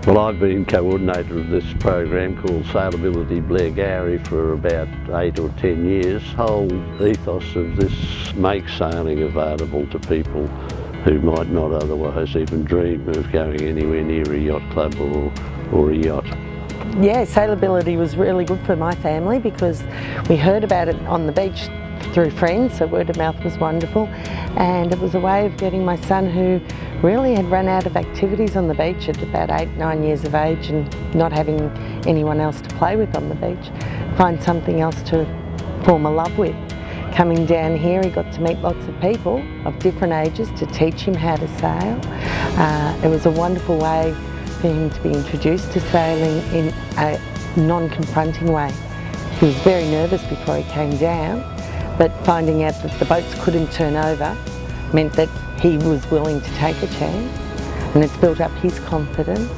Well, I've been coordinator of this program called Sailability Blair for about 8 or 10 years. The whole ethos of this makes sailing available to people who might not otherwise even dream of going anywhere near a yacht club or a yacht. Yeah, Sailability was really good for my family because we heard about it on the beach through friends, so word of mouth was wonderful, and it was a way of getting my son, who really had run out of activities on the beach at about 8-9 years of age and not having anyone else to play with on the beach, find something else to form a love with. Coming down here, he got to meet lots of people of different ages to teach him how to sail. It was a wonderful way for him to be introduced to sailing in a non-confronting way. He was very nervous before he came down, but finding out that the boats couldn't turn over meant that he was willing to take a chance, and it's built up his confidence.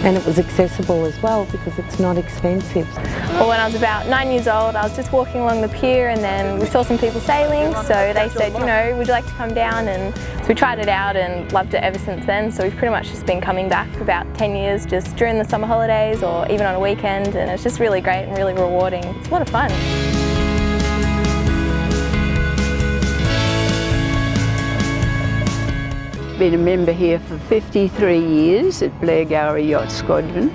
And it was accessible as well because it's not expensive. Well, when I was about 9 years old, I was just walking along the pier and then we saw some people sailing, so they said, you know, would you like to come down? And so we tried it out and loved it ever since then. So we've pretty much just been coming back for about 10 years, just during the summer holidays or even on a weekend, and it's just really great and really rewarding. It's a lot of fun. Been a member here for 53 years at Blair Yacht Squadron,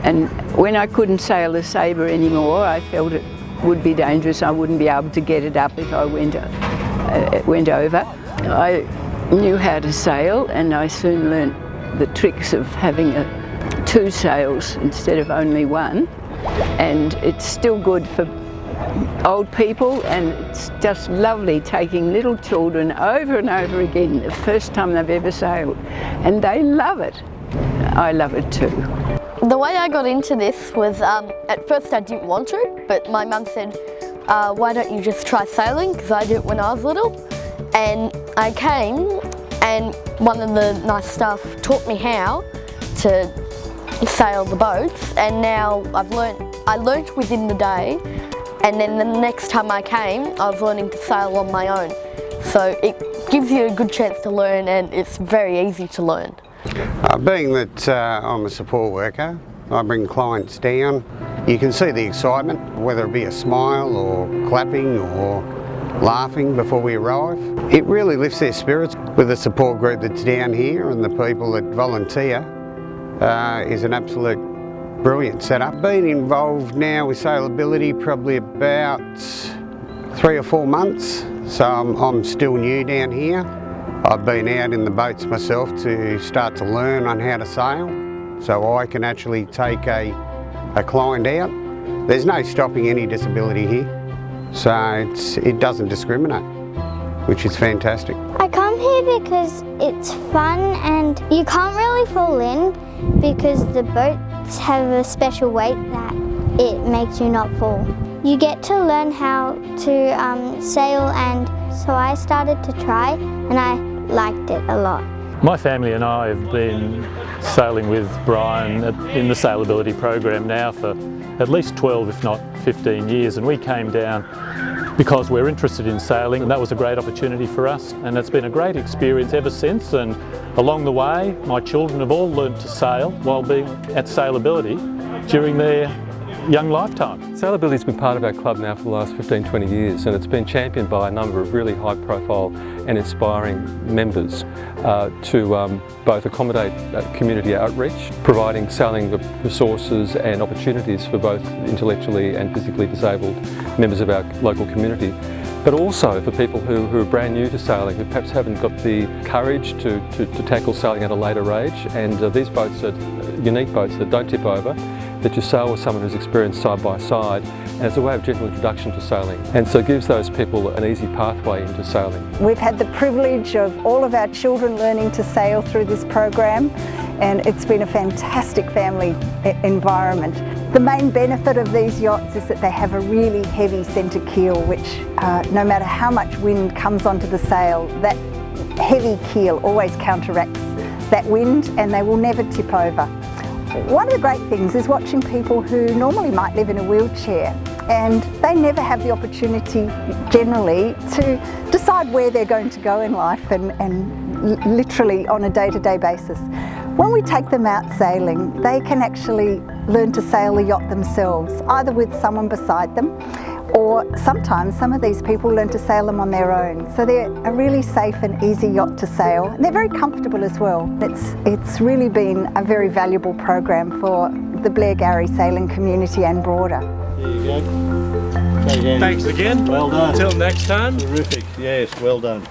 and when I couldn't sail the Sabre anymore, I felt it would be dangerous. I wouldn't be able to get it up if I went over. I knew how to sail, and I soon learnt the tricks of having 2 sails instead of only 1, and it's still good for old people, and it's just lovely taking little children over and over again the first time they've ever sailed, and they love it. I love it too. The way I got into this was, at first I didn't want to, but my mum said, why don't you just try sailing, because I did it when I was little. And I came, and one of the nice staff taught me how to sail the boats, and now I learnt within the day. And then the next time I came, I was learning to sail on my own. So it gives you a good chance to learn, and it's very easy to learn. Being that I'm a support worker, I bring clients down. You can see the excitement, whether it be a smile or clapping or laughing before we arrive. It really lifts their spirits. With the support group that's down here and the people that volunteer is an absolute brilliant setup. Been involved now with Sailability probably about 3 or 4 months, so I'm still new down here. I've been out in the boats myself to start to learn on how to sail, so I can actually take a client out. There's no stopping any disability here, so it doesn't discriminate, which is fantastic. I come here because it's fun and you can't really fall in because the boats have a special weight that it makes you not fall. You get to learn how to sail, and so I started to try and I liked it a lot. My family and I have been sailing with Brian in the Sailability program now for at least 12 if not 15 years, and we came down because we're interested in sailing, and that was a great opportunity for us, and it's been a great experience ever since. And along the way my children have all learned to sail while being at Sailability during their young lifetime. Sailability's been part of our club now for the last 15-20 years, and it's been championed by a number of really high profile and inspiring members to both accommodate community outreach, providing sailing resources and opportunities for both intellectually and physically disabled members of our local community, but also for people who are brand new to sailing, who perhaps haven't got the courage to tackle sailing at a later age. And these boats are unique boats that don't tip over, that you sail with someone who's experienced side by side, and it's a way of gentle introduction to sailing. And so it gives those people an easy pathway into sailing. We've had the privilege of all of our children learning to sail through this program, and it's been a fantastic family environment. The main benefit of these yachts is that they have a really heavy centre keel, which no matter how much wind comes onto the sail, that heavy keel always counteracts that wind and they will never tip over. One of the great things is watching people who normally might live in a wheelchair, and they never have the opportunity generally to decide where they're going to go in life and literally on a day-to-day basis. When we take them out sailing, they can actually learn to sail a yacht themselves, either with someone beside them, or sometimes some of these people learn to sail them on their own. So they're a really safe and easy yacht to sail. And they're very comfortable as well. It's really been a very valuable program for the Blairgowrie sailing community and broader. There you go. Thanks again. Well done. Until next time. Terrific. Yes, well done.